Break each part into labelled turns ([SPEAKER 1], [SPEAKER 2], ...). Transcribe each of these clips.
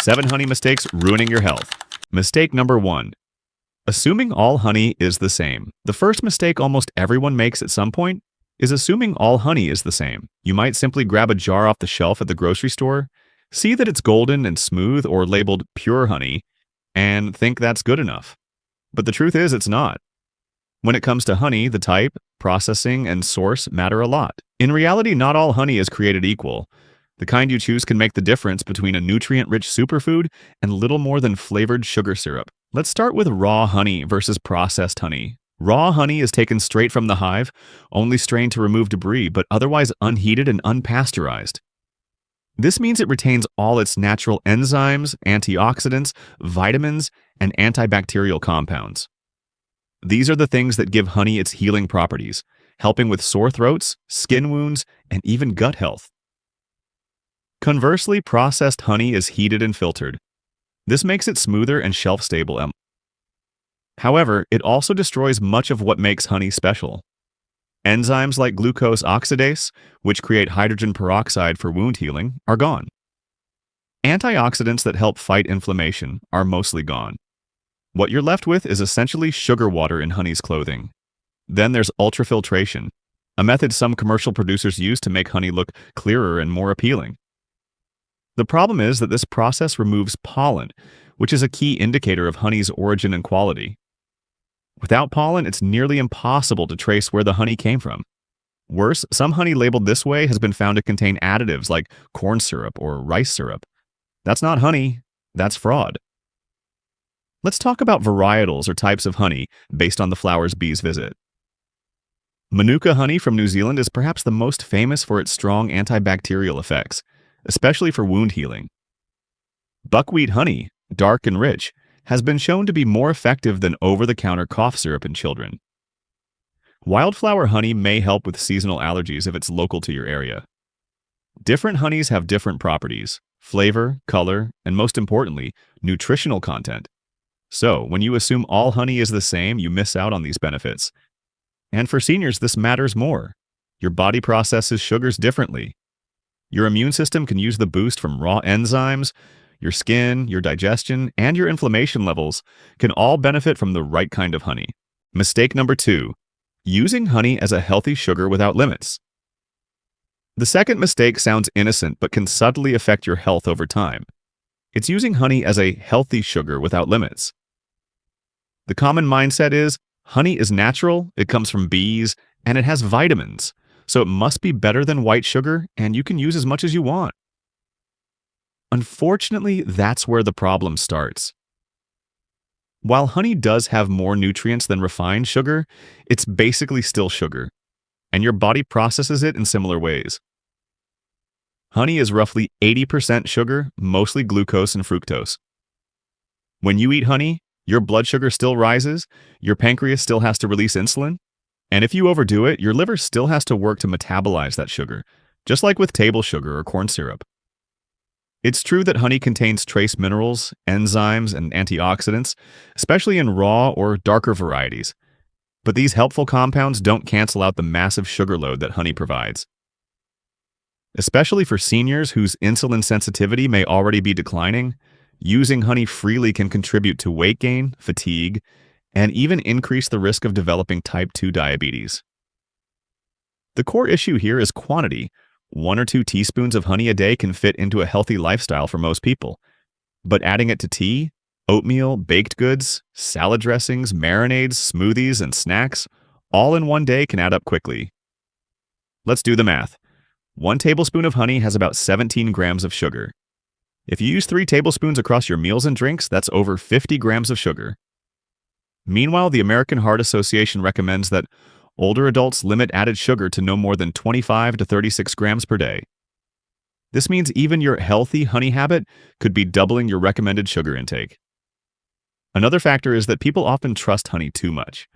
[SPEAKER 1] 7 honey mistakes ruining your health. Mistake number 1. Assuming all honey is the same. The first mistake almost everyone makes at some point is assuming all honey is the same. You might simply grab a jar off the shelf at the grocery store, see that it's golden and smooth or labeled pure honey, and think that's good enough. But the truth is it's not. When it comes to honey, the type, processing, and source matter a lot. In reality, not all honey is created equal. The kind you choose can make the difference between a nutrient-rich superfood and little more than flavored sugar syrup. Let's start with raw honey versus processed honey. Raw honey is taken straight from the hive, only strained to remove debris, but otherwise unheated and unpasteurized. This means it retains all its natural enzymes, antioxidants, vitamins, and antibacterial compounds. These are the things that give honey its healing properties, helping with sore throats, skin wounds, and even gut health. Conversely, processed honey is heated and filtered. This makes it smoother and shelf-stable. However, it also destroys much of what makes honey special. Enzymes like glucose oxidase, which create hydrogen peroxide for wound healing, are gone. Antioxidants that help fight inflammation are mostly gone. What you're left with is essentially sugar water in honey's clothing. Then there's ultrafiltration, a method some commercial producers use to make honey look clearer and more appealing. The problem is that this process removes pollen, which is a key indicator of honey's origin and quality. Without pollen, it's nearly impossible to trace where the honey came from. Worse, some honey labeled this way has been found to contain additives like corn syrup or rice syrup. That's not honey, that's fraud. Let's talk about varietals or types of honey based on the flowers bees visit. Manuka honey from New Zealand is perhaps the most famous for its strong antibacterial effects, especially for wound healing. Buckwheat honey, dark and rich, has been shown to be more effective than over-the-counter cough syrup in children. Wildflower honey may help with seasonal allergies if it's local to your area. Different honeys have different properties, flavor, color, and most importantly, nutritional content. So, when you assume all honey is the same, you miss out on these benefits. And for seniors, this matters more. Your body processes sugars differently. Your immune system can use the boost from raw enzymes. Your skin, your digestion, and your inflammation levels can all benefit from the right kind of honey. Mistake number 2. Using honey as a healthy sugar without limits. The second mistake sounds innocent but can subtly affect your health over time. It's using honey as a healthy sugar without limits. The common mindset is, honey is natural, it comes from bees, and it has vitamins, so it must be better than white sugar, and you can use as much as you want. Unfortunately, that's where the problem starts. While honey does have more nutrients than refined sugar, it's basically still sugar, and your body processes it in similar ways. Honey is roughly 80% sugar, mostly glucose and fructose. When you eat honey, your blood sugar still rises, your pancreas still has to release insulin, and if you overdo it, your liver still has to work to metabolize that sugar, just like with table sugar or corn syrup. It's true that honey contains trace minerals, enzymes, and antioxidants, especially in raw or darker varieties. But these helpful compounds don't cancel out the massive sugar load that honey provides. Especially for seniors whose insulin sensitivity may already be declining, using honey freely can contribute to weight gain, fatigue, and even increase the risk of developing type 2 diabetes. The core issue here is quantity. 1 or 2 teaspoons of honey a day can fit into a healthy lifestyle for most people. But adding it to tea, oatmeal, baked goods, salad dressings, marinades, smoothies, and snacks, all in one day can add up quickly. Let's do the math. 1 tablespoon of honey has about 17 grams of sugar. If you use 3 tablespoons across your meals and drinks, that's over 50 grams of sugar. Meanwhile, the American Heart Association recommends that older adults limit added sugar to no more than 25 to 36 grams per day. This means even your healthy honey habit could be doubling your recommended sugar intake. Another factor is that people often trust honey too much.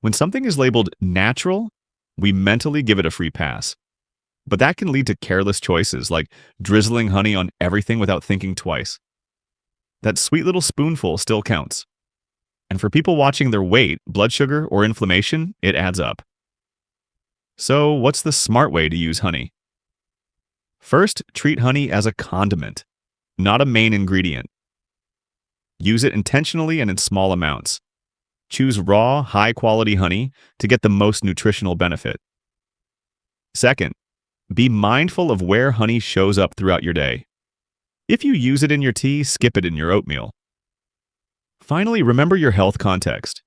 [SPEAKER 1] When something is labeled natural, we mentally give it a free pass. But that can lead to careless choices like drizzling honey on everything without thinking twice. That sweet little spoonful still counts. And for people watching their weight, blood sugar, or inflammation, it adds up. So, what's the smart way to use honey? First, treat honey as a condiment, not a main ingredient. Use it intentionally and in small amounts. Choose raw, high-quality honey to get the most nutritional benefit. Second, be mindful of where honey shows up throughout your day. If you use it in your tea, skip it in your oatmeal. Finally, remember your health context.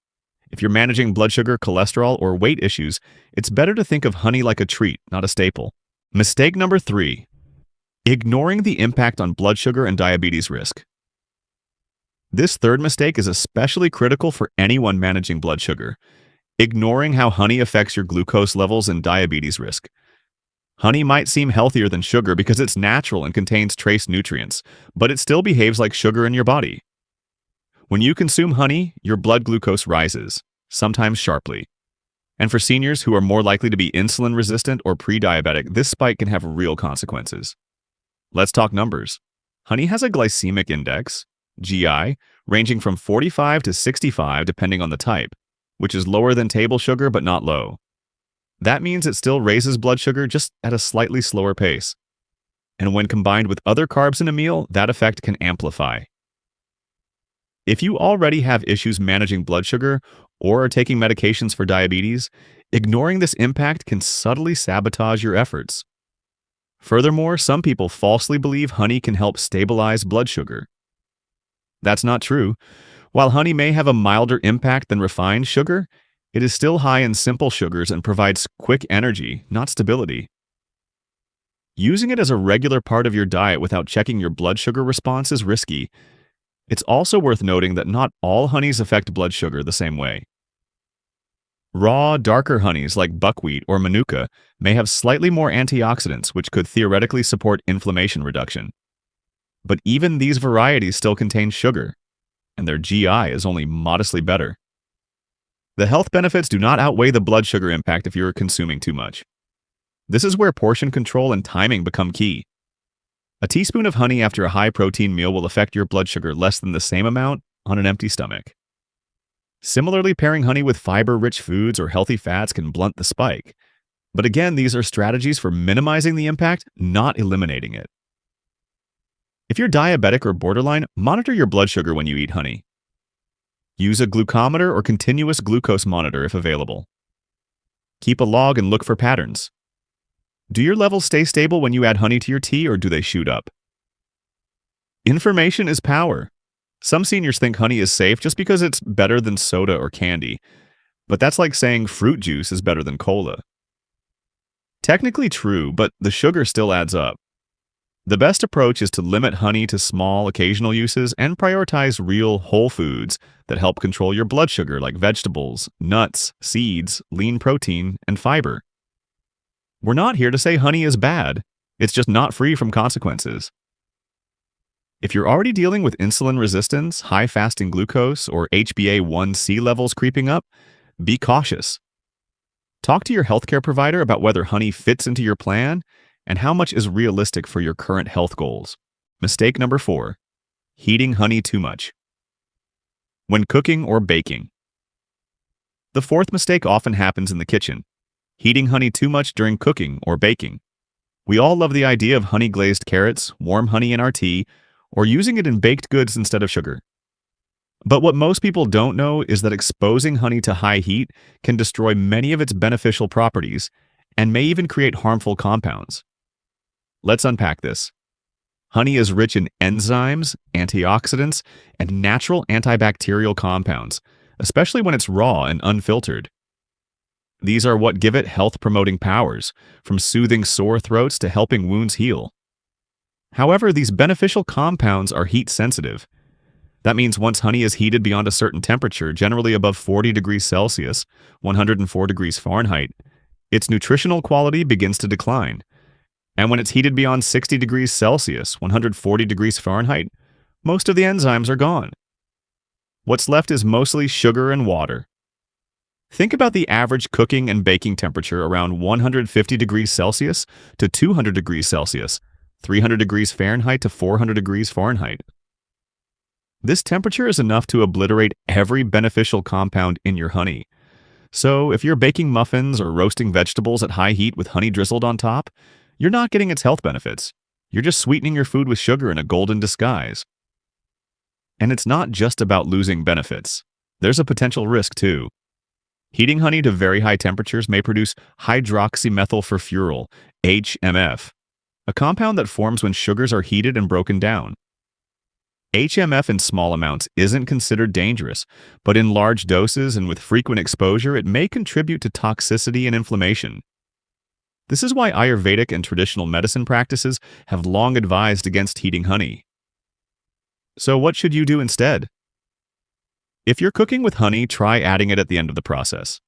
[SPEAKER 1] If you're managing blood sugar, cholesterol, or weight issues, it's better to think of honey like a treat, not a staple. Mistake number 3. Ignoring the impact on blood sugar and diabetes risk. This third mistake is especially critical for anyone managing blood sugar, ignoring how honey affects your glucose levels and diabetes risk. Honey might seem healthier than sugar because it's natural and contains trace nutrients, but it still behaves like sugar in your body. When you consume honey, your blood glucose rises, sometimes sharply. And for seniors who are more likely to be insulin resistant or pre-diabetic, this spike can have real consequences. Let's talk numbers. Honey has a glycemic index, GI, ranging from 45 to 65 depending on the type, which is lower than table sugar but not low. That means it still raises blood sugar just at a slightly slower pace. And when combined with other carbs in a meal, that effect can amplify. If you already have issues managing blood sugar or are taking medications for diabetes, ignoring this impact can subtly sabotage your efforts. Furthermore, some people falsely believe honey can help stabilize blood sugar. That's not true. While honey may have a milder impact than refined sugar, it is still high in simple sugars and provides quick energy, not stability. Using it as a regular part of your diet without checking your blood sugar response is risky. It's also worth noting that not all honeys affect blood sugar the same way. Raw, darker honeys like buckwheat or manuka may have slightly more antioxidants, which could theoretically support inflammation reduction. But even these varieties still contain sugar, and their GI is only modestly better. The health benefits do not outweigh the blood sugar impact if you're consuming too much. This is where portion control and timing become key. A teaspoon of honey after a high-protein meal will affect your blood sugar less than the same amount on an empty stomach. Similarly, pairing honey with fiber-rich foods or healthy fats can blunt the spike. But again, these are strategies for minimizing the impact, not eliminating it. If you're diabetic or borderline, monitor your blood sugar when you eat honey. Use a glucometer or continuous glucose monitor if available. Keep a log and look for patterns. Do your levels stay stable when you add honey to your tea, or do they shoot up? Information is power. Some seniors think honey is safe just because it's better than soda or candy, but that's like saying fruit juice is better than cola. Technically true, but the sugar still adds up. The best approach is to limit honey to small, occasional uses and prioritize real, whole foods that help control your blood sugar like vegetables, nuts, seeds, lean protein, and fiber. We're not here to say honey is bad. It's just not free from consequences. If you're already dealing with insulin resistance, high fasting glucose, or HbA1c levels creeping up, be cautious. Talk to your healthcare provider about whether honey fits into your plan and how much is realistic for your current health goals. Mistake number 4. Heating honey too much. When cooking or baking. The fourth mistake often happens in the kitchen. Heating honey too much during cooking or baking. We all love the idea of honey-glazed carrots, warm honey in our tea, or using it in baked goods instead of sugar. But what most people don't know is that exposing honey to high heat can destroy many of its beneficial properties and may even create harmful compounds. Let's unpack this. Honey is rich in enzymes, antioxidants, and natural antibacterial compounds, especially when it's raw and unfiltered. These are what give it health-promoting powers, from soothing sore throats to helping wounds heal. However, these beneficial compounds are heat-sensitive. That means once honey is heated beyond a certain temperature, generally above 40 degrees Celsius, 104 degrees Fahrenheit, its nutritional quality begins to decline. And when it's heated beyond 60 degrees Celsius, 140 degrees Fahrenheit, most of the enzymes are gone. What's left is mostly sugar and water. Think about the average cooking and baking temperature around 150 degrees Celsius to 200 degrees Celsius, 300 degrees Fahrenheit to 400 degrees Fahrenheit. This temperature is enough to obliterate every beneficial compound in your honey. So if you're baking muffins or roasting vegetables at high heat with honey drizzled on top, you're not getting its health benefits. You're just sweetening your food with sugar in a golden disguise. And it's not just about losing benefits. There's a potential risk too. Heating honey to very high temperatures may produce hydroxymethylfurfuryl, HMF, a compound that forms when sugars are heated and broken down. HMF in small amounts isn't considered dangerous, but in large doses and with frequent exposure, it may contribute to toxicity and inflammation. This is why Ayurvedic and traditional medicine practices have long advised against heating honey. So what should you do instead? If you're cooking with honey, try adding it at the end of the process.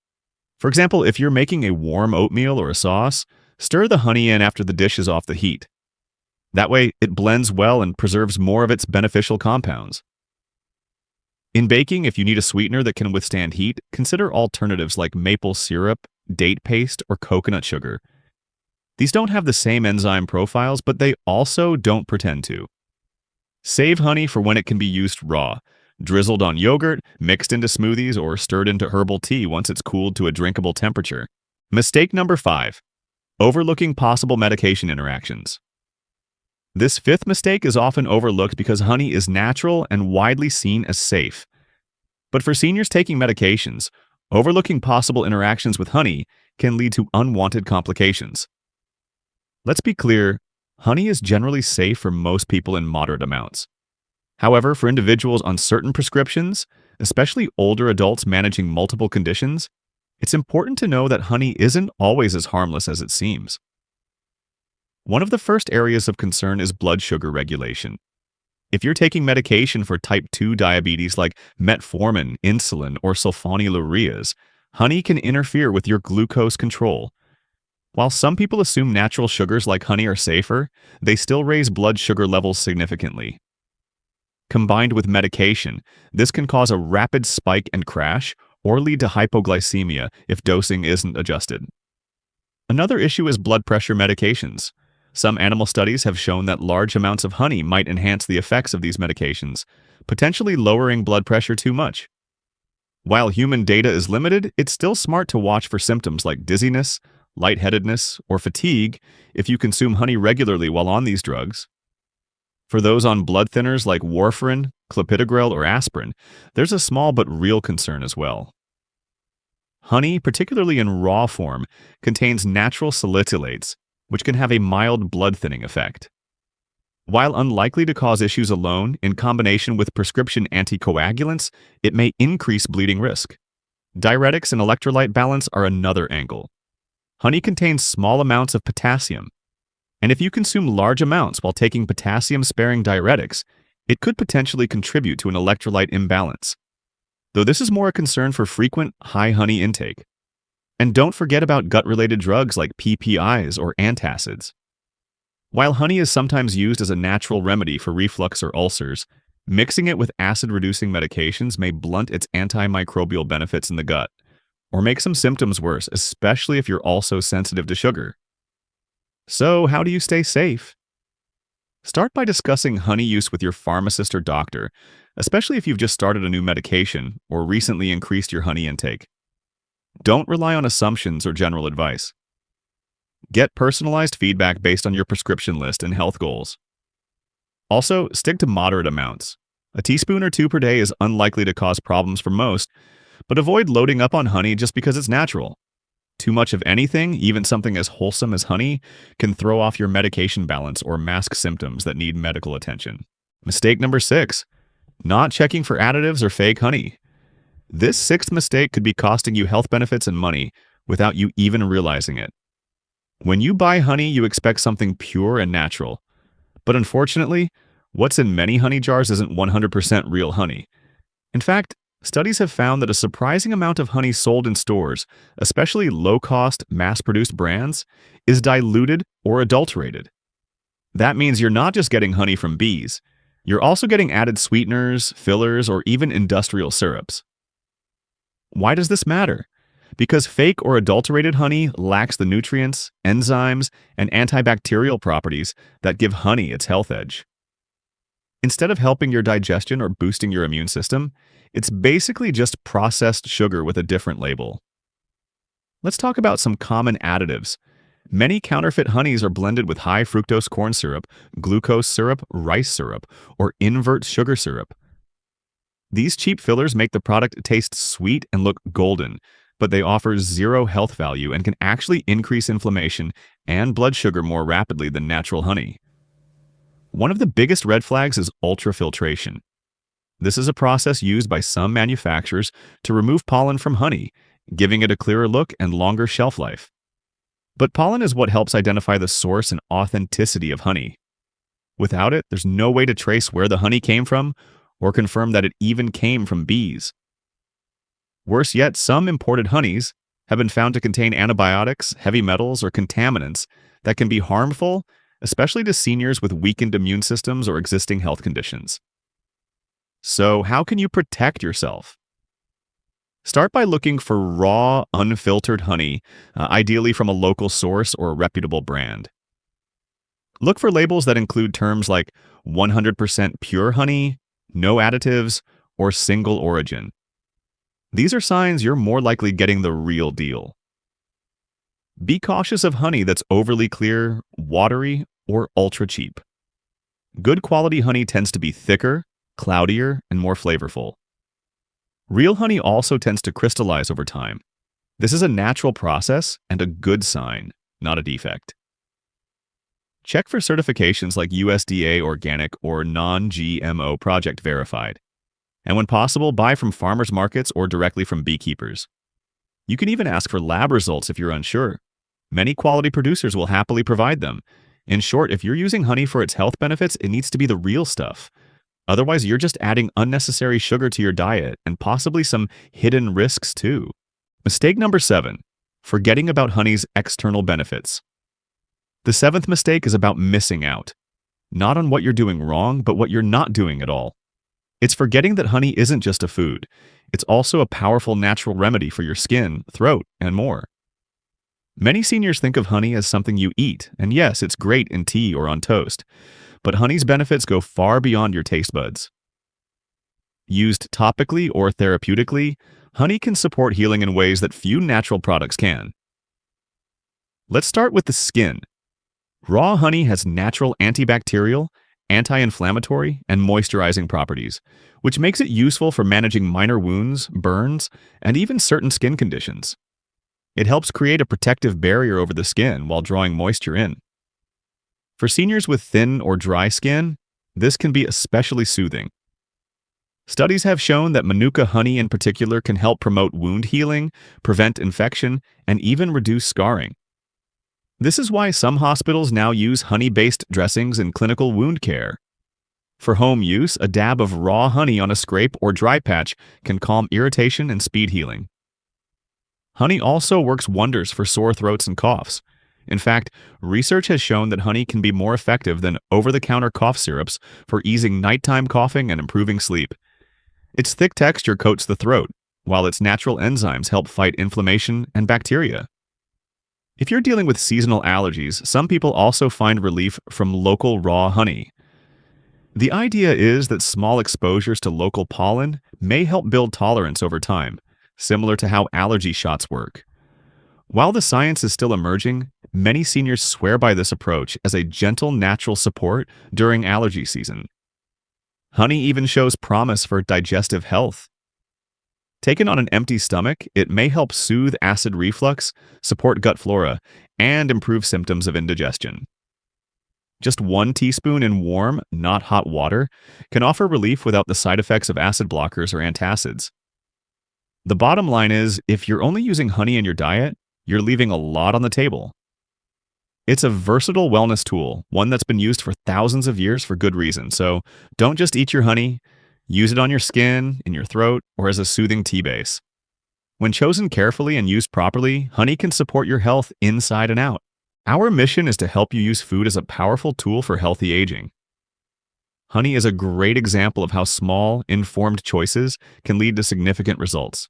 [SPEAKER 1] For example, if you're making a warm oatmeal or a sauce, stir the honey in after the dish is off the heat. That way, it blends well and preserves more of its beneficial compounds. In baking, if you need a sweetener that can withstand heat, consider alternatives like maple syrup, date paste, or coconut sugar. These don't have the same enzyme profiles, but they also don't pretend to. Save honey for when it can be used raw, drizzled on yogurt, mixed into smoothies, or stirred into herbal tea once it's cooled to a drinkable temperature. Mistake number 5. Overlooking possible medication interactions. This fifth mistake is often overlooked because honey is natural and widely seen as safe. But for seniors taking medications, overlooking possible interactions with honey can lead to unwanted complications. Let's be clear, honey is generally safe for most people in moderate amounts. However, for individuals on certain prescriptions, especially older adults managing multiple conditions, it's important to know that honey isn't always as harmless as it seems. One of the first areas of concern is blood sugar regulation. If you're taking medication for type 2 diabetes like metformin, insulin, or sulfonylureas, honey can interfere with your glucose control. While some people assume natural sugars like honey are safer, they still raise blood sugar levels significantly. Combined with medication, this can cause a rapid spike and crash or lead to hypoglycemia if dosing isn't adjusted. Another issue is blood pressure medications. Some animal studies have shown that large amounts of honey might enhance the effects of these medications, potentially lowering blood pressure too much. While human data is limited, it's still smart to watch for symptoms like dizziness, lightheadedness, or fatigue if you consume honey regularly while on these drugs. For those on blood thinners like warfarin, clopidogrel, or aspirin, there's a small but real concern as well. Honey, particularly in raw form, contains natural salicylates, which can have a mild blood thinning effect. While unlikely to cause issues alone, in combination with prescription anticoagulants, it may increase bleeding risk. Diuretics and electrolyte balance are another angle. Honey contains small amounts of potassium, and if you consume large amounts while taking potassium-sparing diuretics, it could potentially contribute to an electrolyte imbalance, though this is more a concern for frequent high honey intake. And don't forget about gut-related drugs like PPIs or antacids. While honey is sometimes used as a natural remedy for reflux or ulcers, mixing it with acid-reducing medications may blunt its antimicrobial benefits in the gut, or make some symptoms worse, especially if you're also sensitive to sugar. So, how do you stay safe? Start by discussing honey use with your pharmacist or doctor, especially if you've just started a new medication or recently increased your honey intake. Don't rely on assumptions or general advice. Get personalized feedback based on your prescription list and health goals. Also, stick to moderate amounts. A teaspoon or 2 per day is unlikely to cause problems for most, but avoid loading up on honey just because it's natural. Too much of anything, even something as wholesome as honey, can throw off your medication balance or mask symptoms that need medical attention. Mistake number 6. Not checking for additives or fake honey. This 6th mistake could be costing you health benefits and money without you even realizing it. When you buy honey, you expect something pure and natural. But unfortunately, what's in many honey jars isn't 100% real honey. In fact, studies have found that a surprising amount of honey sold in stores, especially low-cost, mass-produced brands, is diluted or adulterated. That means you're not just getting honey from bees, you're also getting added sweeteners, fillers, or even industrial syrups. Why does this matter? Because fake or adulterated honey lacks the nutrients, enzymes, and antibacterial properties that give honey its health edge. Instead of helping your digestion or boosting your immune system, it's basically just processed sugar with a different label. Let's talk about some common additives. Many counterfeit honeys are blended with high fructose corn syrup, glucose syrup, rice syrup, or invert sugar syrup. These cheap fillers make the product taste sweet and look golden, but they offer zero health value and can actually increase inflammation and blood sugar more rapidly than natural honey. One of the biggest red flags is ultrafiltration. This is a process used by some manufacturers to remove pollen from honey, giving it a clearer look and longer shelf life. But pollen is what helps identify the source and authenticity of honey. Without it, there's no way to trace where the honey came from or confirm that it even came from bees. Worse yet, some imported honeys have been found to contain antibiotics, heavy metals, or contaminants that can be harmful, especially to seniors with weakened immune systems or existing health conditions. So, how can you protect yourself? Start by looking for raw, unfiltered honey, ideally from a local source or a reputable brand. Look for labels that include terms like 100% pure honey, no additives, or single origin. These are signs you're more likely getting the real deal. Be cautious of honey that's overly clear, watery, or ultra cheap. Good quality honey tends to be thicker, cloudier, and more flavorful. Real honey also tends to crystallize over time. This is a natural process and a good sign, not a defect. Check for certifications like USDA Organic or Non-GMO Project Verified. And when possible, buy from farmers markets or directly from beekeepers. You can even ask for lab results if you're unsure. Many quality producers will happily provide them. In short, if you're using honey for its health benefits, it needs to be the real stuff. Otherwise, you're just adding unnecessary sugar to your diet and possibly some hidden risks too. Mistake number 7, forgetting about honey's external benefits. The 7th mistake is about missing out. Not on what you're doing wrong, but what you're not doing at all. It's forgetting that honey isn't just a food. It's also a powerful natural remedy for your skin, throat, and more. Many seniors think of honey as something you eat, and yes, it's great in tea or on toast. But honey's benefits go far beyond your taste buds. Used topically or therapeutically, honey can support healing in ways that few natural products can. Let's start with the skin. Raw honey has natural antibacterial, anti-inflammatory, and moisturizing properties, which makes it useful for managing minor wounds, burns, and even certain skin conditions. It helps create a protective barrier over the skin while drawing moisture in. For seniors with thin or dry skin, this can be especially soothing. Studies have shown that Manuka honey in particular can help promote wound healing, prevent infection, and even reduce scarring. This is why some hospitals now use honey-based dressings in clinical wound care. For home use, a dab of raw honey on a scrape or dry patch can calm irritation and speed healing. Honey also works wonders for sore throats and coughs. In fact, research has shown that honey can be more effective than over-the-counter cough syrups for easing nighttime coughing and improving sleep. Its thick texture coats the throat, while its natural enzymes help fight inflammation and bacteria. If you're dealing with seasonal allergies, some people also find relief from local raw honey. The idea is that small exposures to local pollen may help build tolerance over time, similar to how allergy shots work. While the science is still emerging, many seniors swear by this approach as a gentle natural support during allergy season. Honey even shows promise for digestive health. Taken on an empty stomach, it may help soothe acid reflux, support gut flora, and improve symptoms of indigestion. Just 1 teaspoon in warm, not hot water can offer relief without the side effects of acid blockers or antacids. The bottom line is, if you're only using honey in your diet, you're leaving a lot on the table. It's a versatile wellness tool, one that's been used for thousands of years for good reason, so don't just eat your honey. Use it on your skin, in your throat, or as a soothing tea base. When chosen carefully and used properly, honey can support your health inside and out. Our mission is to help you use food as a powerful tool for healthy aging. Honey is a great example of how small, informed choices can lead to significant results.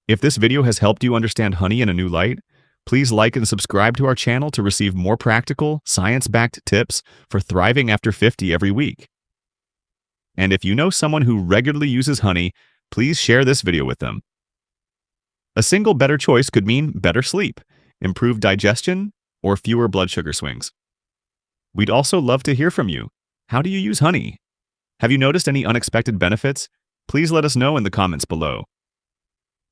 [SPEAKER 1] If this video has helped you understand honey in a new light, please like and subscribe to our channel to receive more practical, science-backed tips for thriving after 50 every week. And if you know someone who regularly uses honey, please share this video with them. A single better choice could mean better sleep, improved digestion, or fewer blood sugar swings. We'd also love to hear from you. How do you use honey? Have you noticed any unexpected benefits? Please let us know in the comments below.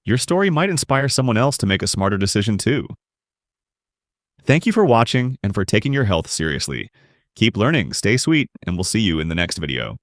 [SPEAKER 1] Your story might inspire someone else to make a smarter decision too. Thank you for watching and for taking your health seriously. Keep learning, stay sweet, and we'll see you in the next video.